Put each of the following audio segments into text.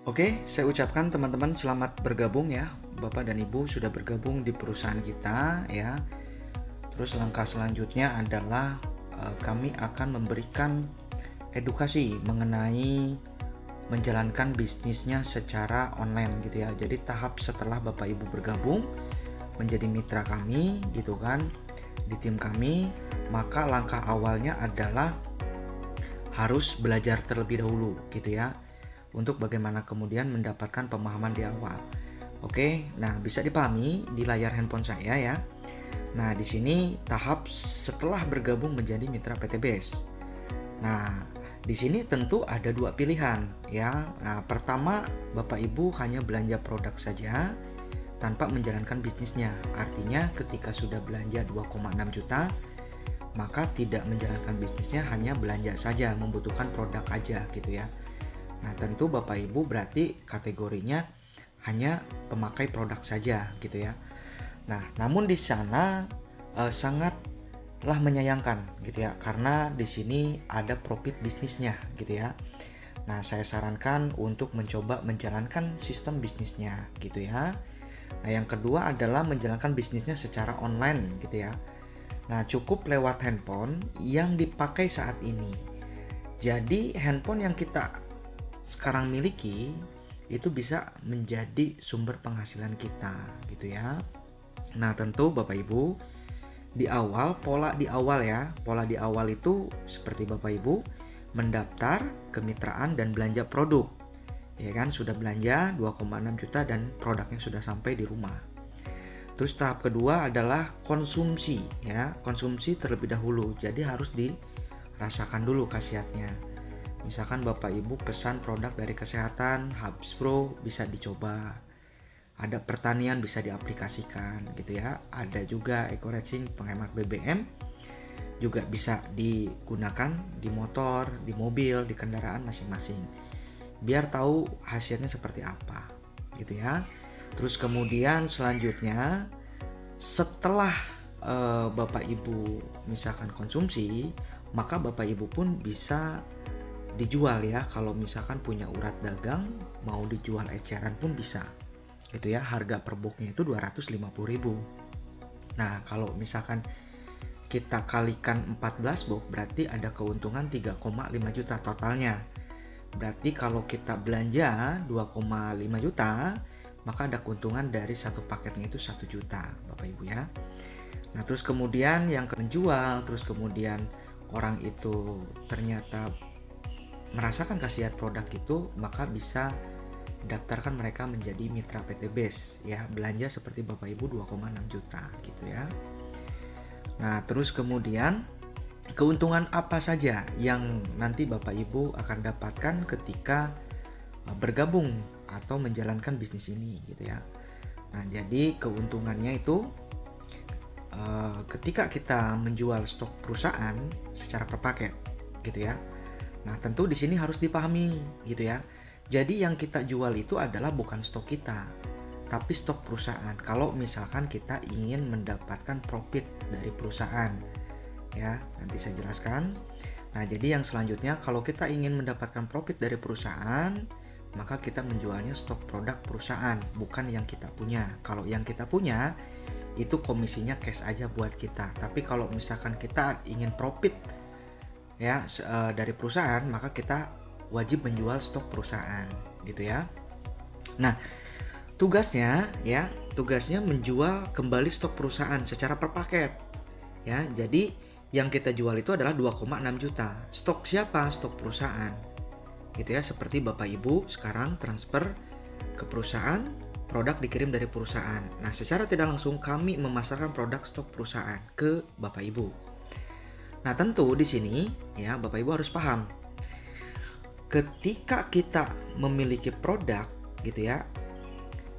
Oke, saya ucapkan teman-teman selamat bergabung ya. Bapak dan Ibu sudah bergabung di perusahaan kita ya. Terus langkah selanjutnya adalah kami akan memberikan edukasi mengenai menjalankan bisnisnya secara online gitu ya. Jadi tahap setelah Bapak Ibu bergabung menjadi mitra kami gitu kan di tim kami, maka langkah awalnya adalah harus belajar terlebih dahulu gitu ya, untuk bagaimana kemudian mendapatkan pemahaman di awal. Oke, nah bisa dipahami di layar handphone saya ya. Nah, di sini tahap setelah bergabung menjadi mitra PTBS. Nah, di sini tentu ada dua pilihan ya. Nah, pertama, Bapak Ibu hanya belanja produk saja tanpa menjalankan bisnisnya. Artinya ketika sudah belanja 2,6 juta, maka tidak menjalankan bisnisnya, hanya belanja saja, membutuhkan produk aja gitu ya. Nah, tentu Bapak Ibu berarti kategorinya hanya pemakai produk saja gitu ya. Nah, namun di sana sangatlah menyayangkan gitu ya, karena di sini ada profit bisnisnya gitu ya. Nah, saya sarankan untuk mencoba menjalankan sistem bisnisnya gitu ya. Nah, yang kedua adalah menjalankan bisnisnya secara online gitu ya. Nah, cukup lewat handphone yang dipakai saat ini. Jadi, handphone yang kita sekarang miliki itu bisa menjadi sumber penghasilan kita gitu ya. Nah, tentu Bapak Ibu di awal, pola di awal itu seperti Bapak Ibu mendaftar kemitraan dan belanja produk. Ya kan, sudah belanja 2,6 juta dan produknya sudah sampai di rumah. Terus tahap kedua adalah konsumsi ya, konsumsi terlebih dahulu. Jadi harus dirasakan dulu khasiatnya. Misalkan Bapak Ibu pesan produk dari kesehatan, Hubs Pro bisa dicoba. Ada pertanian bisa diaplikasikan gitu ya. Ada juga eco-racing penghemat BBM juga bisa digunakan di motor, di mobil, di kendaraan masing-masing. Biar tahu hasilnya seperti apa gitu ya. Terus kemudian selanjutnya setelah Bapak Ibu misalkan konsumsi, maka Bapak Ibu pun bisa dijual ya. Kalau misalkan punya urat dagang mau dijual eceran pun bisa gitu ya. Harga per boxnya itu 250.000. Nah, kalau misalkan kita kalikan 14 box berarti ada keuntungan 3,5 juta totalnya. Berarti kalau kita belanja 2,5 juta, maka ada keuntungan dari satu paketnya itu 1 juta Bapak Ibu ya. Nah, terus kemudian yang menjual, terus kemudian orang itu ternyata merasakan khasiat produk itu, maka bisa daftarkan mereka menjadi mitra PTBS ya, belanja seperti Bapak Ibu 2,6 juta gitu ya. Nah, terus kemudian keuntungan apa saja yang nanti Bapak Ibu akan dapatkan ketika bergabung atau menjalankan bisnis ini gitu ya. Nah, jadi keuntungannya itu ketika kita menjual stok perusahaan secara per paket gitu ya. Nah, tentu di sini harus dipahami gitu ya. Jadi yang kita jual itu adalah bukan stok kita, tapi stok perusahaan. Kalau misalkan kita ingin mendapatkan profit dari perusahaan ya, nanti saya jelaskan. Nah, jadi yang selanjutnya kalau kita ingin mendapatkan profit dari perusahaan, maka kita menjualnya stok produk perusahaan, bukan yang kita punya. Kalau yang kita punya itu komisinya cash aja buat kita. Tapi kalau misalkan kita ingin profit ya dari perusahaan, maka kita wajib menjual stok perusahaan gitu ya. Nah, tugasnya menjual kembali stok perusahaan secara per paket ya. Jadi yang kita jual itu adalah 2,6 juta. Stok siapa? Stok perusahaan gitu ya. Seperti Bapak Ibu sekarang transfer ke perusahaan, produk dikirim dari perusahaan. Nah, secara tidak langsung kami memasarkan produk stok perusahaan ke Bapak Ibu. Nah, tentu di sini ya Bapak Ibu harus paham, ketika kita memiliki produk gitu ya,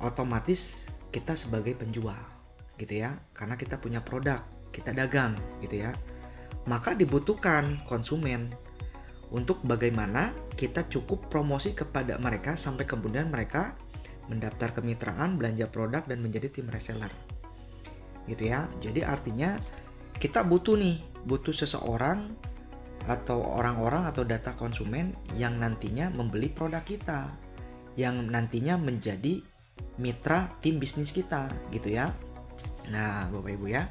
otomatis kita sebagai penjual gitu ya, karena kita punya produk, kita dagang gitu ya. Maka dibutuhkan konsumen untuk bagaimana kita cukup promosi kepada mereka sampai kemudian mereka mendaftar kemitraan, belanja produk dan menjadi tim reseller gitu ya. Jadi artinya kita butuh seseorang atau orang-orang atau data konsumen yang nantinya membeli produk kita yang nantinya menjadi mitra tim bisnis kita gitu ya. Nah, Bapak Ibu ya.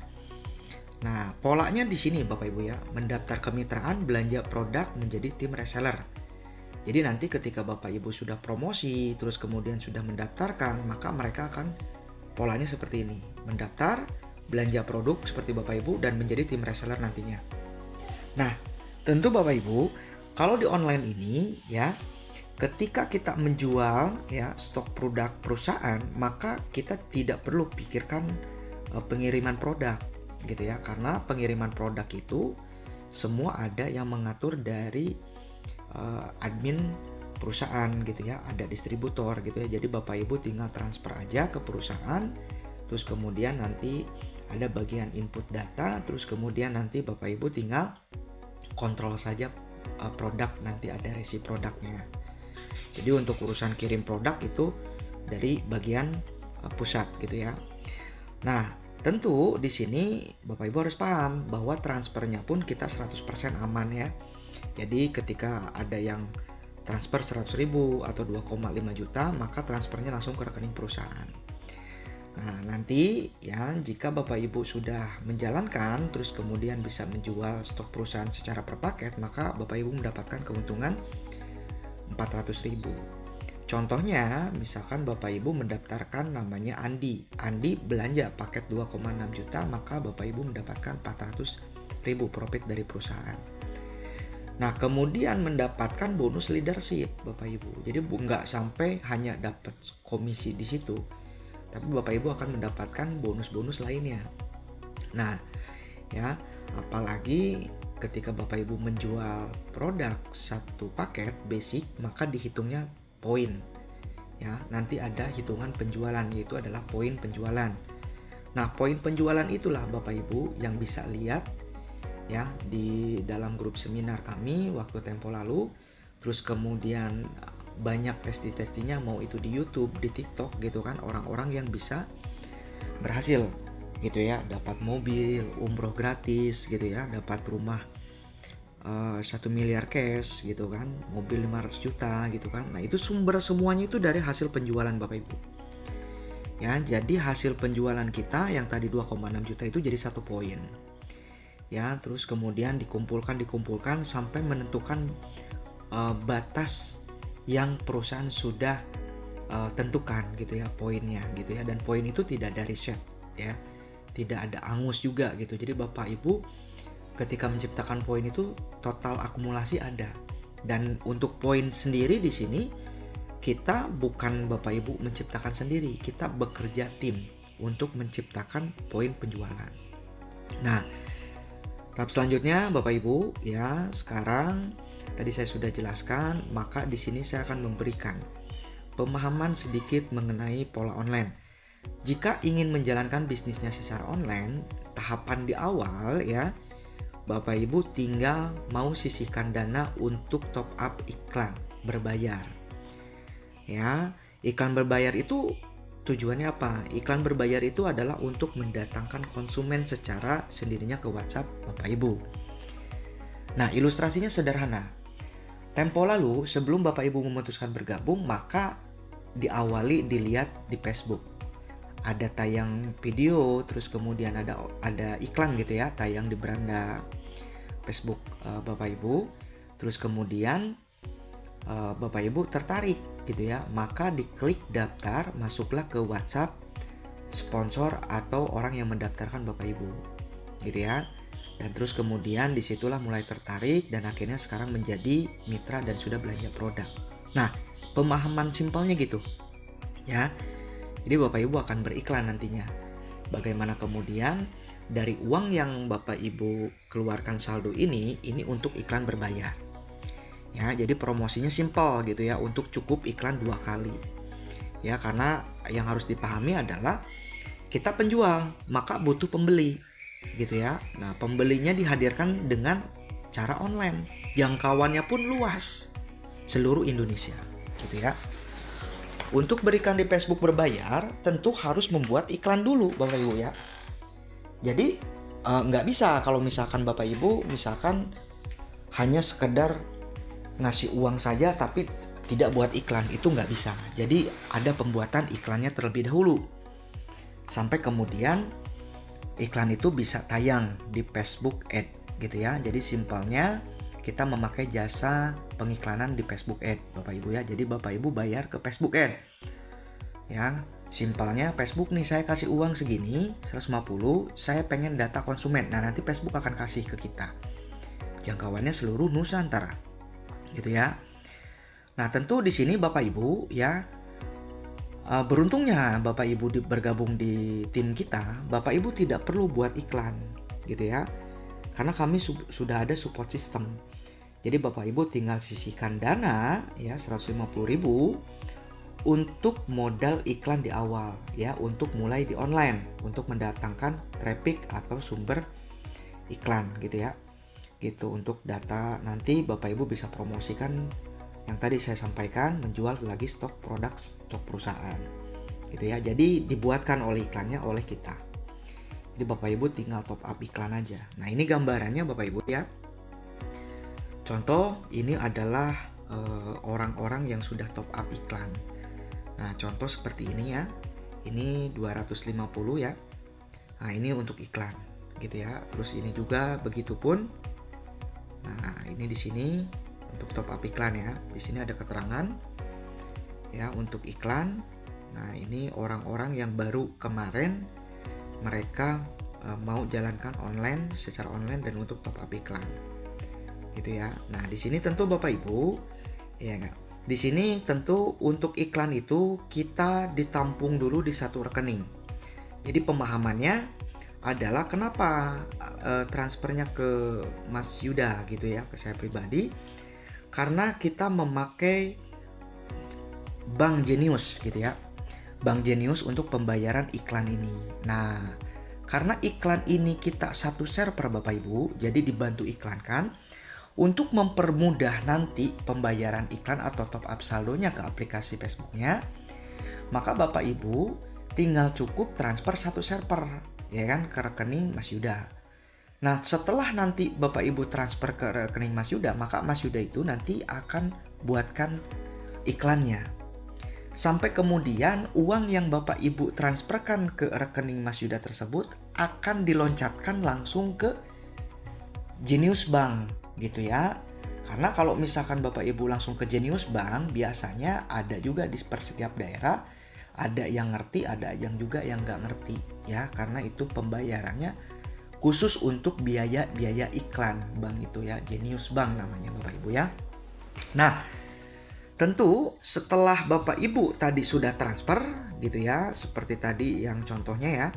Nah, polanya di sini Bapak Ibu ya, mendaftar kemitraan, belanja produk, menjadi tim reseller. Jadi nanti ketika Bapak Ibu sudah promosi, terus kemudian sudah mendaftarkan, maka mereka akan polanya seperti ini. Mendaftar, belanja produk seperti Bapak Ibu, dan menjadi tim reseller nantinya. Nah, tentu Bapak Ibu, kalau di online ini ya, ketika kita menjual ya stok produk perusahaan, maka kita tidak perlu pikirkan pengiriman produk gitu ya, karena pengiriman produk itu semua ada yang mengatur dari admin perusahaan gitu ya, ada distributor gitu ya. Jadi Bapak Ibu tinggal transfer aja ke perusahaan, terus kemudian nanti ada bagian input data, terus kemudian nanti Bapak Ibu tinggal kontrol saja produk, nanti ada resi produknya. Jadi untuk urusan kirim produk itu dari bagian pusat gitu ya. Nah, tentu di sini Bapak Ibu harus paham bahwa transfernya pun kita 100% aman ya. Jadi ketika ada yang transfer 100.000 atau 2,5 juta, maka transfernya langsung ke rekening perusahaan. Nah, nanti ya jika Bapak Ibu sudah menjalankan terus kemudian bisa menjual stok perusahaan secara per paket, maka Bapak Ibu mendapatkan keuntungan 400.000. Contohnya, misalkan Bapak Ibu mendaftarkan namanya Andi belanja paket 2,6 juta, maka Bapak Ibu mendapatkan 400.000 profit dari perusahaan. Nah, kemudian mendapatkan bonus leadership Bapak Ibu. Jadi nggak sampai hanya dapat komisi di situ, tapi Bapak Ibu akan mendapatkan bonus-bonus lainnya. Nah, ya, apalagi ketika Bapak Ibu menjual produk satu paket basic, maka dihitungnya poin ya, nanti ada hitungan penjualan, yaitu adalah poin penjualan. Nah, poin penjualan itulah Bapak Ibu yang bisa lihat ya di dalam grup seminar kami waktu tempo lalu. Terus kemudian banyak testi-testinya, mau itu di YouTube, di TikTok gitu kan, orang-orang yang bisa berhasil gitu ya, dapat mobil, umroh gratis gitu ya, dapat rumah 1 miliar cash gitu kan, mobil 500 juta gitu kan. Nah, itu sumber semuanya itu dari hasil penjualan Bapak Ibu ya. Jadi hasil penjualan kita yang tadi 2,6 juta itu jadi 1 poin ya. Terus kemudian dikumpulkan sampai menentukan batas yang perusahaan sudah tentukan gitu ya, poinnya gitu ya. Dan poin itu tidak ada riset ya, tidak ada angus juga gitu. Jadi Bapak Ibu ketika menciptakan poin itu total akumulasi ada. Dan untuk poin sendiri di sini kita bukan Bapak Ibu menciptakan sendiri, kita bekerja tim untuk menciptakan poin penjualan. Nah, tahap selanjutnya Bapak Ibu ya, sekarang tadi saya sudah jelaskan, maka di sini saya akan memberikan pemahaman sedikit mengenai pola online. Jika ingin menjalankan bisnisnya secara online, tahapan di awal ya, Bapak Ibu tinggal mau sisihkan dana untuk top up iklan berbayar. Ya, iklan berbayar itu tujuannya apa? Iklan berbayar itu adalah untuk mendatangkan konsumen secara sendirinya ke WhatsApp Bapak Ibu. Nah, ilustrasinya sederhana. Tempo lalu sebelum Bapak Ibu memutuskan bergabung, maka diawali dilihat di Facebook. Ada tayang video, terus kemudian ada iklan gitu ya, tayang di beranda Facebook Bapak Ibu. Terus kemudian Bapak Ibu tertarik gitu ya, maka diklik daftar, masuklah ke WhatsApp sponsor atau orang yang mendaftarkan Bapak Ibu gitu ya. Dan terus kemudian disitulah mulai tertarik dan akhirnya sekarang menjadi mitra dan sudah belanja produk. Nah, pemahaman simpelnya gitu ya. Jadi Bapak Ibu akan beriklan nantinya. Bagaimana kemudian dari uang yang Bapak Ibu keluarkan saldo ini untuk iklan berbayar. Ya, jadi promosinya simpel gitu ya, untuk cukup iklan 2 kali. Ya, karena yang harus dipahami adalah kita penjual, maka butuh pembeli gitu ya. Nah, pembelinya dihadirkan dengan cara online. Jangkauannya pun luas, seluruh Indonesia gitu ya. Untuk berikan di Facebook berbayar, tentu harus membuat iklan dulu Bapak Ibu ya. Jadi nggak bisa kalau misalkan Bapak Ibu misalkan hanya sekedar ngasih uang saja tapi tidak buat iklan, itu nggak bisa. Jadi ada pembuatan iklannya terlebih dahulu sampai kemudian iklan itu bisa tayang di Facebook Ad gitu ya. Jadi simpelnya kita memakai jasa pengiklanan di Facebook Ad Bapak Ibu ya. Jadi Bapak Ibu bayar ke Facebook Ad ya. Simpelnya Facebook nih, saya kasih uang segini 150, saya pengen data konsumen. Nah nanti Facebook akan kasih ke kita, jangkauannya seluruh Nusantara gitu ya. Nah tentu di sini Bapak Ibu ya, beruntungnya Bapak Ibu bergabung di tim kita, Bapak Ibu tidak perlu buat iklan gitu ya. Karena kami sudah ada support system. Jadi Bapak Ibu tinggal sisihkan dana ya 150.000 untuk modal iklan di awal ya, untuk mulai di online, untuk mendatangkan traffic atau sumber iklan gitu ya. Gitu untuk data nanti Bapak Ibu bisa promosikan yang tadi saya sampaikan, menjual lagi stok produk stok perusahaan gitu ya. Jadi dibuatkan oleh iklannya oleh kita. Jadi Bapak Ibu tinggal top up iklan aja. Nah ini gambarannya Bapak Ibu ya. Contoh ini adalah orang-orang yang sudah top up iklan. Nah contoh seperti ini ya. Ini 250 ya. Nah ini untuk iklan gitu ya. Terus ini juga begitupun. Nah ini di sini untuk top up iklan ya. Di sini ada keterangan ya untuk iklan. Nah ini orang-orang yang baru kemarin mereka mau jalankan online, secara online dan untuk top up iklan gitu ya. Nah di sini tentu Bapak Ibu ya enggak, di sini tentu untuk iklan itu kita ditampung dulu di satu rekening. Jadi pemahamannya adalah kenapa transfernya ke Mas Yuda gitu ya, ke saya pribadi, karena kita memakai Bank Jenius gitu ya. Bank Jenius untuk pembayaran iklan ini. Nah, karena iklan ini kita satu server Bapak Ibu, jadi dibantu iklankan untuk mempermudah nanti pembayaran iklan atau top up saldonya ke aplikasi Facebooknya. Maka Bapak Ibu tinggal cukup transfer satu server ya kan ke rekening Mas Yuda. Nah, setelah nanti Bapak Ibu transfer ke rekening Mas Yuda, maka Mas Yuda itu nanti akan buatkan iklannya. Sampai kemudian uang yang Bapak Ibu transferkan ke rekening Mas Yuda tersebut akan diloncatkan langsung ke Jenius Bank gitu ya. Karena kalau misalkan Bapak Ibu langsung ke Jenius Bank, biasanya ada juga di setiap daerah, ada yang ngerti, ada yang juga yang nggak ngerti ya. Karena itu pembayarannya khusus untuk biaya iklan bank itu ya, Jenius Bank namanya Bapak Ibu ya. Nah, tentu setelah Bapak Ibu tadi sudah transfer gitu ya, seperti tadi yang contohnya ya,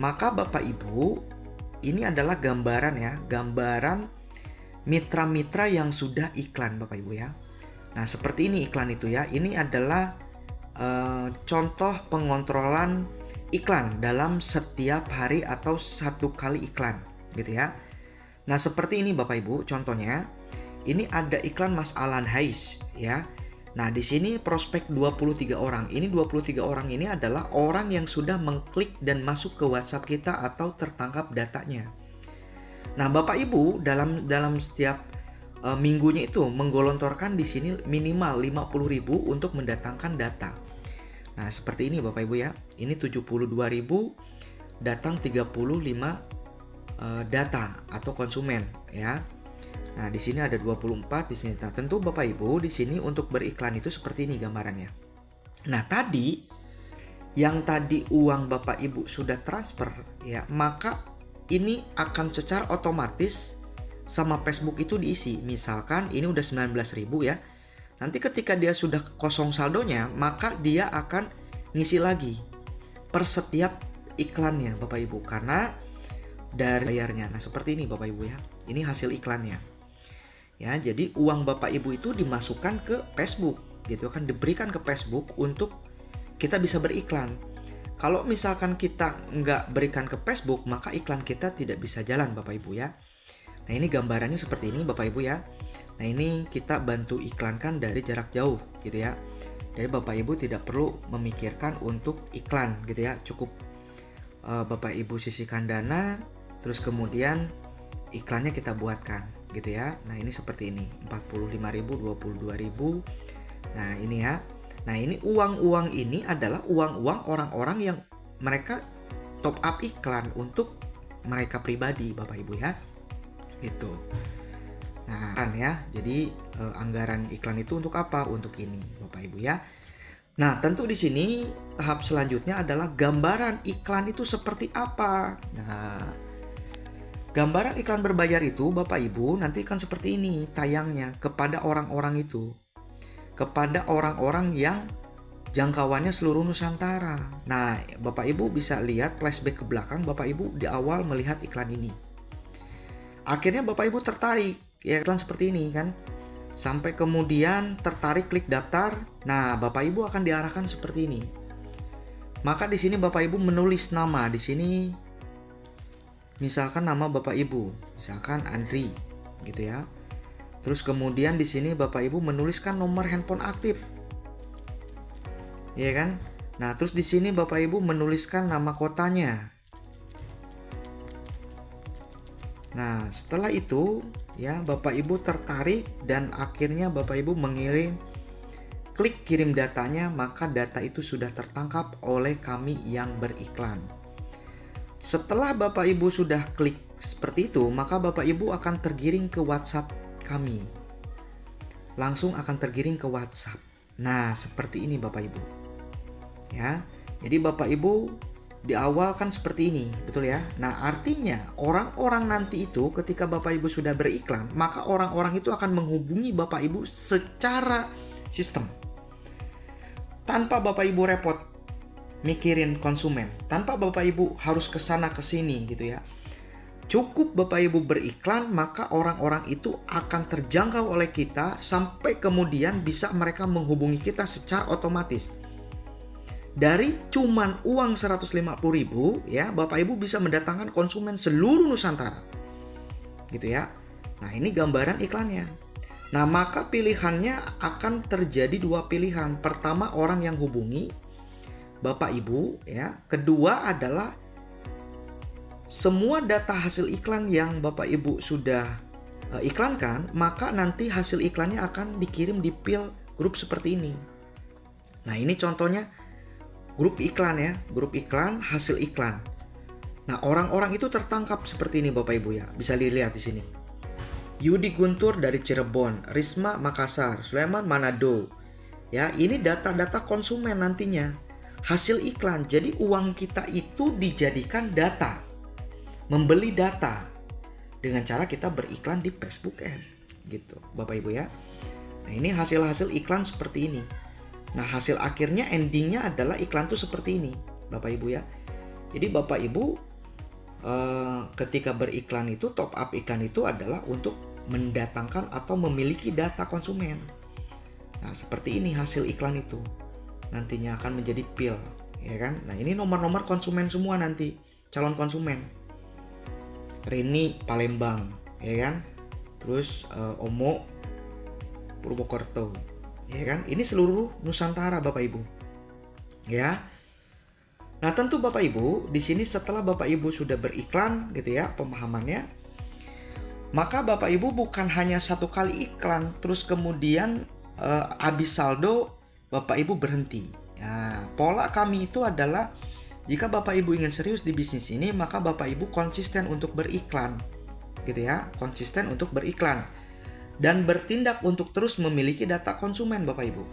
maka Bapak Ibu ini adalah gambaran ya, gambaran mitra-mitra yang sudah iklan Bapak Ibu ya. Nah seperti ini iklan itu ya, ini adalah contoh pengontrolan iklan dalam setiap hari atau satu kali iklan gitu ya. Nah seperti ini Bapak Ibu contohnya, ini ada iklan Mas Alan Hais ya. Nah, di sini prospek 23 orang. Ini 23 orang ini adalah orang yang sudah mengklik dan masuk ke WhatsApp kita atau tertangkap datanya. Nah, Bapak Ibu dalam setiap minggunya itu menggelontorkan di sini minimal 50.000 untuk mendatangkan data. Nah, seperti ini Bapak Ibu ya. Ini 72.000 datang 35 data atau konsumen ya. Nah, di sini ada 24 di sini. Nah, tentu Bapak Ibu di sini untuk beriklan itu seperti ini gambarannya. Nah, tadi yang tadi uang Bapak Ibu sudah transfer ya, maka ini akan secara otomatis sama Facebook itu diisi. Misalkan ini udah 19.000 ya. Nanti ketika dia sudah kosong saldonya, maka dia akan ngisi lagi per setiap iklannya Bapak Ibu, karena dari bayarnya. Nah, seperti ini Bapak Ibu ya. Ini hasil iklannya. Ya, jadi uang Bapak Ibu itu dimasukkan ke Facebook gitu kan, diberikan ke Facebook untuk kita bisa beriklan. Kalau misalkan kita nggak berikan ke Facebook, maka iklan kita tidak bisa jalan Bapak Ibu ya. Nah ini gambarannya seperti ini Bapak Ibu ya. Nah ini kita bantu iklankan dari jarak jauh gitu ya. Jadi Bapak Ibu tidak perlu memikirkan untuk iklan gitu ya. Cukup Bapak Ibu sisihkan dana, terus kemudian iklannya kita buatkan gitu ya. Nah ini seperti ini, 45.000, 22.000 Nah, ini ya. Nah, ini uang-uang ini adalah uang-uang orang-orang yang mereka top up iklan untuk mereka pribadi, Bapak Ibu ya. Gitu. Nah, kan ya. Jadi anggaran iklan itu untuk apa? Untuk ini, Bapak Ibu ya. Nah, tentu di sini tahap selanjutnya adalah gambaran iklan itu seperti apa. Nah, gambaran iklan berbayar itu Bapak Ibu nanti kan seperti ini tayangnya kepada orang-orang itu. Kepada orang-orang yang jangkauannya seluruh Nusantara. Nah, Bapak Ibu bisa lihat flashback ke belakang Bapak Ibu di awal melihat iklan ini. Akhirnya Bapak Ibu tertarik, ya iklan seperti ini kan. Sampai kemudian tertarik klik daftar. Nah, Bapak Ibu akan diarahkan seperti ini. Maka di sini Bapak Ibu menulis nama di sini. Misalkan nama Bapak Ibu, misalkan Andri, gitu ya. Terus kemudian di sini Bapak Ibu menuliskan nomor handphone aktif. Ya kan? Nah, terus di sini Bapak Ibu menuliskan nama kotanya. Nah, setelah itu ya Bapak Ibu tertarik dan akhirnya Bapak Ibu mengirim klik kirim datanya, maka data itu sudah tertangkap oleh kami yang beriklan. Setelah Bapak Ibu sudah klik seperti itu, maka Bapak Ibu akan tergiring ke WhatsApp kami. Langsung akan tergiring ke WhatsApp. Nah, seperti ini Bapak Ibu. Ya. Jadi Bapak Ibu di awal kan seperti ini, betul ya? Nah, artinya orang-orang nanti itu ketika Bapak Ibu sudah beriklan, maka orang-orang itu akan menghubungi Bapak Ibu secara sistem. Tanpa Bapak Ibu repot mikirin konsumen, tanpa Bapak Ibu harus kesana kesini gitu ya. Cukup Bapak Ibu beriklan, maka orang-orang itu akan terjangkau oleh kita sampai kemudian bisa mereka menghubungi kita secara otomatis. Dari cuman uang 150.000 ya, Bapak Ibu bisa mendatangkan konsumen seluruh Nusantara. Gitu ya. Nah, ini gambaran iklannya. Nah, maka pilihannya akan terjadi dua pilihan. Pertama, orang yang hubungi Bapak Ibu ya. Kedua adalah semua data hasil iklan yang Bapak Ibu sudah iklankan, maka nanti hasil iklannya akan dikirim di pil grup seperti ini. Nah, ini contohnya grup iklan ya, grup iklan, hasil iklan. Nah, orang-orang itu tertangkap seperti ini Bapak Ibu ya. Bisa dilihat di sini. Yudi Guntur dari Cirebon, Risma Makassar, Sulaiman Manado. Ya, ini data-data konsumen nantinya. Hasil iklan. Jadi uang kita itu dijadikan data. Membeli data dengan cara kita beriklan di Facebook Ad gitu Bapak Ibu ya. Nah, ini hasil-hasil iklan seperti ini. Nah, hasil akhirnya endingnya adalah iklan tuh seperti ini Bapak Ibu ya. Jadi Bapak Ibu ketika beriklan itu, top up iklan itu adalah untuk mendatangkan atau memiliki data konsumen. Nah, seperti ini hasil iklan itu nantinya akan menjadi pil ya kan. Nah, ini nomor-nomor konsumen semua nanti, calon konsumen. Rini Palembang ya kan, terus Omo Purwokerto ya kan. Ini seluruh Nusantara Bapak Ibu ya. Nah, tentu Bapak Ibu di sini setelah Bapak Ibu sudah beriklan gitu ya pemahamannya, maka Bapak Ibu bukan hanya satu kali iklan terus kemudian habis saldo Bapak Ibu berhenti. Nah, pola kami itu adalah jika Bapak Ibu ingin serius di bisnis ini, maka Bapak Ibu konsisten untuk beriklan. Gitu ya, konsisten untuk beriklan. Dan bertindak untuk terus memiliki data konsumen Bapak Ibu.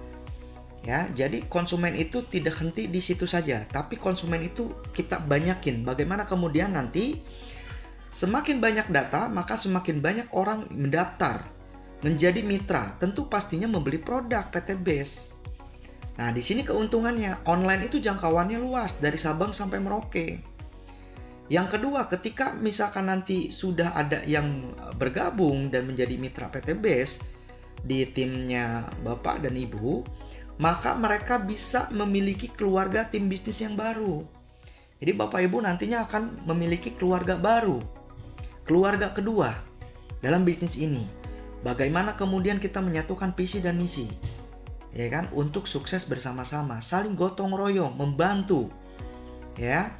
Ya, jadi konsumen itu tidak henti di situ saja, tapi konsumen itu kita banyakin. Bagaimana kemudian nanti semakin banyak data, maka semakin banyak orang mendaftar menjadi mitra. Tentu pastinya membeli produk PT Base. Nah, di sini keuntungannya, online itu jangkauannya luas dari Sabang sampai Merauke. Yang kedua, ketika misalkan nanti sudah ada yang bergabung dan menjadi mitra PT Base di timnya Bapak dan Ibu, maka mereka bisa memiliki keluarga tim bisnis yang baru. Jadi Bapak Ibu nantinya akan memiliki keluarga baru, keluarga kedua dalam bisnis ini. Bagaimana kemudian kita menyatukan visi dan misi, ya kan, untuk sukses bersama-sama, saling gotong royong, membantu, ya.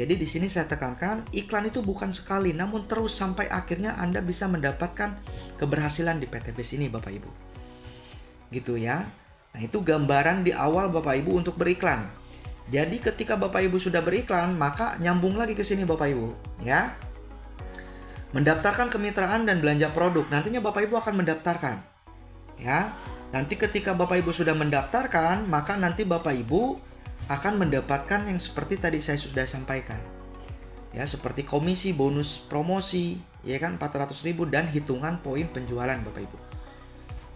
Jadi di sini saya tekankan, iklan itu bukan sekali, namun terus sampai akhirnya Anda bisa mendapatkan keberhasilan di PT Base ini, Bapak Ibu. Gitu ya. Nah, itu gambaran di awal Bapak Ibu untuk beriklan. Jadi ketika Bapak Ibu sudah beriklan, maka nyambung lagi ke sini Bapak Ibu, ya. Mendaftarkan kemitraan dan belanja produk. Nantinya Bapak Ibu akan mendaftarkan. Ya. Nanti ketika Bapak Ibu sudah mendaftarkan, maka nanti Bapak Ibu akan mendapatkan yang seperti tadi saya sudah sampaikan. Ya, seperti komisi, bonus promosi, ya kan, 400.000 dan hitungan poin penjualan Bapak Ibu.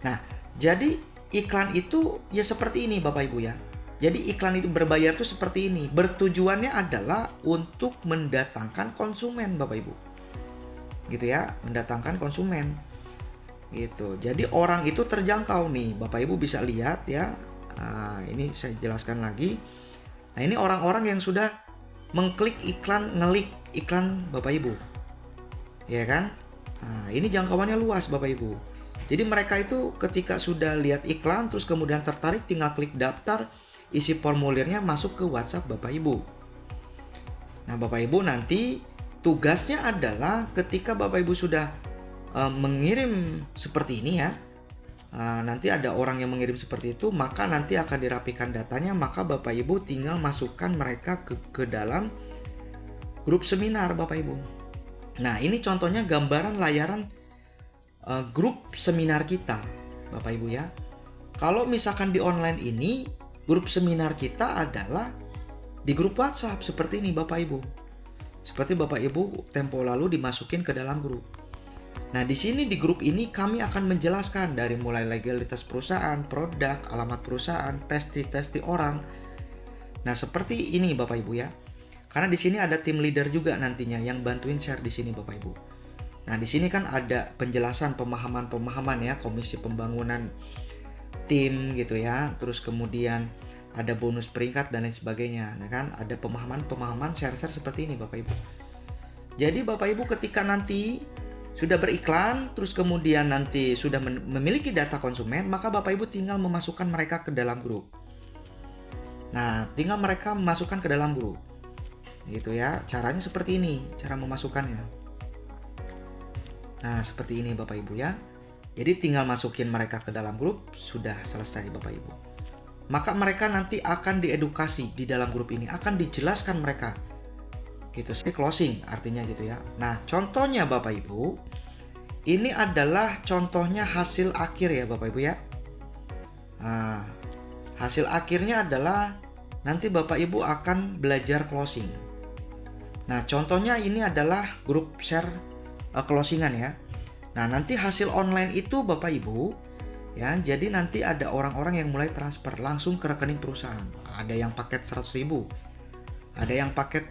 Nah, jadi iklan itu ya seperti ini Bapak Ibu ya. Jadi iklan itu berbayar tuh seperti ini. Bertujuannya adalah untuk mendatangkan konsumen Bapak Ibu. Gitu ya, mendatangkan konsumen. Gitu. Jadi orang itu terjangkau nih. Bapak Ibu bisa lihat ya. Nah, ini saya jelaskan lagi. Nah, ini orang-orang yang sudah mengklik iklan, ngelik iklan Bapak Ibu. Ya kan? Nah, ini jangkauannya luas Bapak Ibu. Jadi mereka itu ketika sudah lihat iklan terus kemudian tertarik, tinggal klik daftar, isi formulirnya, masuk ke WhatsApp Bapak Ibu. Nah, Bapak Ibu nanti tugasnya adalah ketika Bapak Ibu sudah mengirim seperti ini ya. Nanti ada orang yang mengirim seperti itu, maka nanti akan dirapikan datanya, maka Bapak Ibu tinggal masukkan mereka ke dalam grup seminar Bapak Ibu. Nah, ini contohnya gambaran layaran grup seminar kita Bapak Ibu ya. Kalau misalkan di online ini, grup seminar kita adalah di grup WhatsApp seperti ini Bapak Ibu. Seperti Bapak Ibu tempo lalu dimasukin ke dalam grup. Nah, di sini di grup ini kami akan menjelaskan dari mulai legalitas perusahaan, produk, alamat perusahaan, testi orang. Nah, seperti ini Bapak Ibu ya. Karena di sini ada tim leader juga nantinya yang bantuin share di sini Bapak Ibu. Nah, di sini kan ada penjelasan pemahaman ya, komisi pembangunan tim gitu ya. Terus kemudian ada bonus peringkat dan lain sebagainya. Nah, kan ada pemahaman share-share seperti ini Bapak Ibu. Jadi Bapak Ibu ketika nanti sudah beriklan, terus kemudian nanti sudah memiliki data konsumen, maka Bapak Ibu tinggal memasukkan mereka ke dalam grup. Nah, tinggal mereka memasukkan ke dalam grup. Gitu ya. Caranya seperti ini, cara memasukkannya. Nah, seperti ini Bapak Ibu ya. Jadi tinggal masukin mereka ke dalam grup, sudah selesai Bapak Ibu. Maka mereka nanti akan diedukasi di dalam grup ini, akan dijelaskan mereka. Gitu, closing artinya gitu ya. Nah, contohnya Bapak Ibu, ini adalah contohnya hasil akhir ya Bapak Ibu ya. Nah, hasil akhirnya adalah nanti Bapak Ibu akan belajar closing. Nah, contohnya ini adalah grup share closingan ya. Nah, nanti hasil online itu Bapak Ibu ya, jadi nanti ada orang-orang yang mulai transfer langsung ke rekening perusahaan. Ada yang paket 100.000, ada yang paket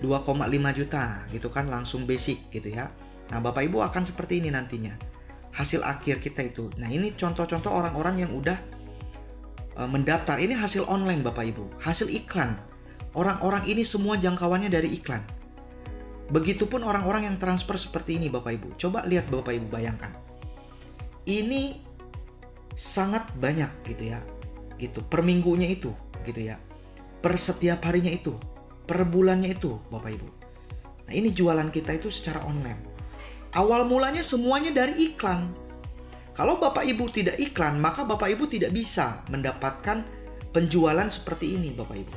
2,5 juta gitu kan, langsung basic gitu ya. Nah, Bapak Ibu akan seperti ini nantinya hasil akhir kita itu. Nah, ini contoh-contoh orang-orang yang udah mendaftar. Ini hasil online Bapak Ibu, hasil iklan. Orang-orang ini semua jangkauannya dari iklan. Begitupun orang-orang yang transfer seperti ini Bapak Ibu. Coba lihat Bapak Ibu, bayangkan. Ini sangat banyak gitu ya. Gitu, per minggunya itu gitu ya. Per setiap harinya itu, per bulannya itu Bapak Ibu. Nah, ini jualan kita itu secara online. Awal mulanya semuanya dari iklan. Kalau Bapak Ibu tidak iklan, maka Bapak Ibu tidak bisa mendapatkan penjualan seperti ini Bapak Ibu.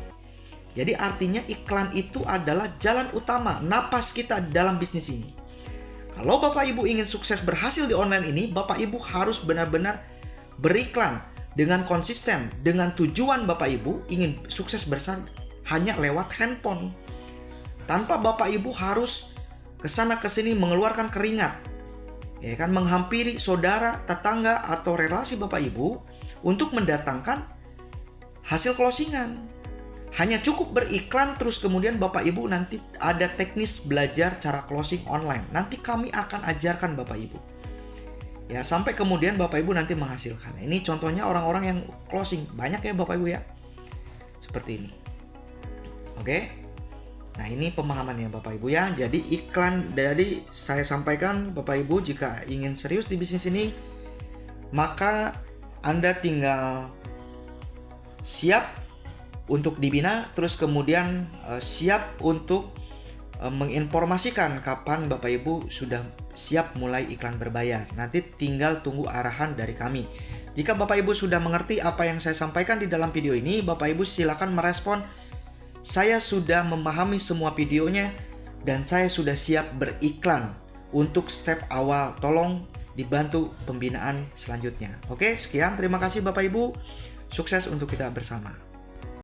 Jadi artinya iklan itu adalah jalan utama, napas kita dalam bisnis ini. Kalau Bapak Ibu ingin sukses berhasil di online ini, Bapak Ibu harus benar-benar beriklan dengan konsisten, dengan tujuan Bapak Ibu ingin sukses besar hanya lewat handphone. Tanpa Bapak Ibu harus kesana kesini mengeluarkan keringat, ya kan, menghampiri saudara, tetangga atau relasi Bapak Ibu untuk mendatangkan hasil closingan. Hanya cukup beriklan, terus kemudian Bapak Ibu nanti ada teknis belajar cara closing online. Nanti kami akan ajarkan Bapak Ibu. Ya, sampai kemudian Bapak Ibu nanti menghasilkan. Ini contohnya orang-orang yang closing. Banyak ya Bapak Ibu ya. Seperti ini. Oke. Nah, ini pemahamannya Bapak Ibu ya. Jadi iklan, jadi saya sampaikan Bapak Ibu, jika ingin serius di bisnis ini, maka Anda tinggal siap untuk dibina, terus kemudian siap untuk menginformasikan kapan Bapak Ibu sudah siap mulai iklan berbayar. Nanti tinggal tunggu arahan dari kami. Jika Bapak Ibu sudah mengerti apa yang saya sampaikan di dalam video ini, Bapak Ibu silakan merespon, "Saya sudah memahami semua videonya dan saya sudah siap beriklan untuk step awal. Tolong dibantu pembinaan selanjutnya." Oke, sekian. Terima kasih Bapak Ibu. Sukses untuk kita bersama.